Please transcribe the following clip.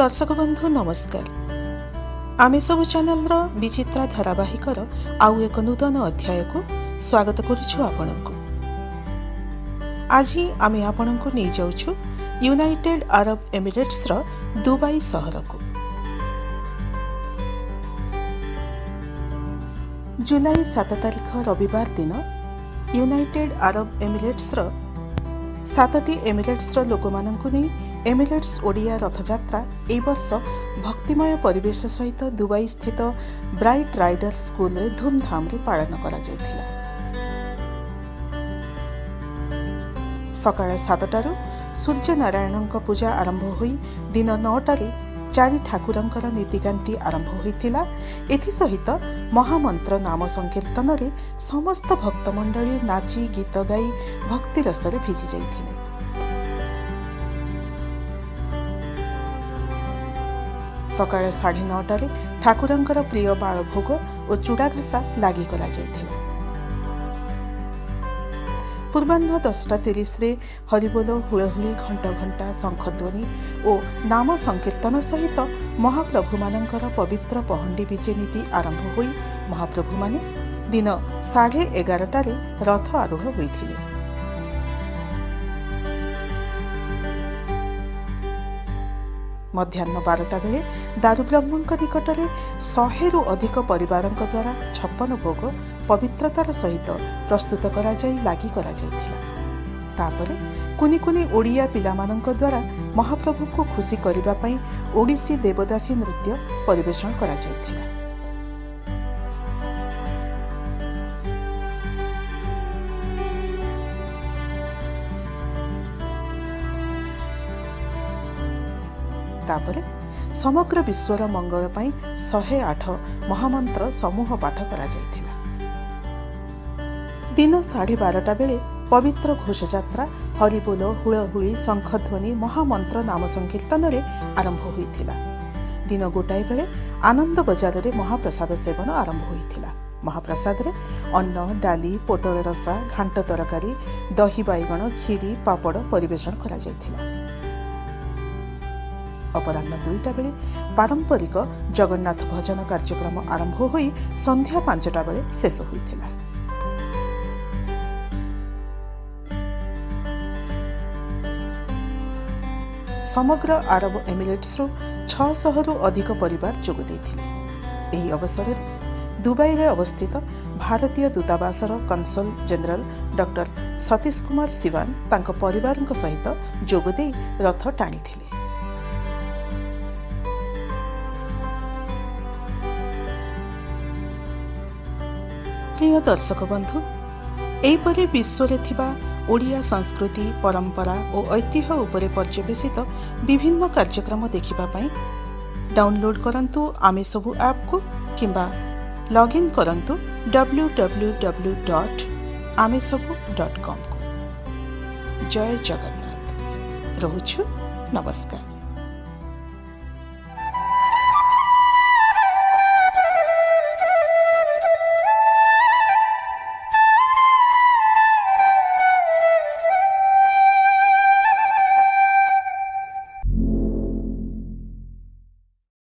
दर्शक बंधु नमस्कार। आमे सबु चैनल रो विचित्रा धारावाहिकर आउ एक नूतन अध्याय को स्वागत करुछु आपनकु। आज आमे आपनकु नै जाउछु यूनाइटेड अरब एमिरेट्स रो दुबई शहर को। जुलाई 7 तारिख रविवार दिन यूनाइटेड अरब एमिरेट्स रो 7टी एमिरेट्स रो लोकमानंकु नै एमिरेट्स ओडिया रथयात्रा ए वर्ष भक्तिमय परिवेश सहित दुबई स्थित ब्राइट राइडर्स स्कूल रे धूमधाम रे पालन करा जायथिला। सकाळ 7टारू सूर्य नारायणଙ୍କ पूजा आरंभ होई दिन 9टारे चारि ठाकुरंकर नीतिकांति आरंभ होइथिला। एथि सहित महामंत्र नाम संकीर्तन रे समस्त भक्तमंडली नाची गीत गाई भक्ति रस रे भिजी जाइथिले। सकाळ 9:30 ठाकुरंकर प्रिय बाळभोग और चूड़ा घसा लागी करा जायथिला। पूर्वाह्न 10:30 रे हरिबोल हुलहुली घंटा घंटा शंखध्वनि और नाम संकीर्तन सहित महाप्रभु मानकर पवित्र पहंडी विजे नीति आरंभ होई महाप्रभु माने दिन 11:30 रे रथ आरूढ़ होइथिले। मध्याह्न 12टा बेले दारुब्रह्मଙ୍କ निकटरे 100 रु अधिक परिवारଙ୍କ द्वारा 56 भोग पवित्रतार सहित प्रस्तुत करा जाई लागी करा जाइथिला। तापरे कुनी कुनी ओडिया पिलामानଙ୍କ द्वारा महाप्रभु को खुशी करिबा पई ओडिसी देवदासी नृत्य परिवेषण करा जाइथिला। तापरे समग्र विश्वर मंगल पाई 108 महामंत्र समूह पाठ करा जायथिला। दिन 12:30 बेले पवित्र घोषयात्रा हरिबोल हुलहुली शंखध्वनि महामंत्र नाम संकीर्तन रे आरंभ होइथिला। दिन 1 बेले आनंद बजार रे महाप्रसाद सेवन आरंभ होइथिला। महाप्रसाद रे अन्न डाली पोटल रसा घांट तरकारी दही बैगण खीरी पापड़ परिवेषण करा जायथिला। अपराह्न 2टा बेले पारंपरिक जगन्नाथ भजन कार्यक्रम आरंभ होई संध्या 5टा बेले शेष होइथिला। समग्र अरब एमिरेट्स रो 600 रु अधिक परिवार जोग दैथिले। एही अवसर रे दुबई रे अवस्थित भारतीय दूतावास रो कंसल जनरल डॉक्टर सतीश कुमार सिवान तांको परिवारक सहित जोग देई रथ टाणीथिले। प्रिय दर्शक बंधु, एपरि विश्व रे थिबा ओडिया संस्कृति परंपरा और ऐतिह्य उपरे पर्यवेसित विभिन्न कार्यक्रम देखिबा पई डाउनलोड करंतु आमे सबु ऐप को किंबा लॉगिन करंतु www.amesabu.com को। जय जगन्नाथ। रहुछु नमस्कार।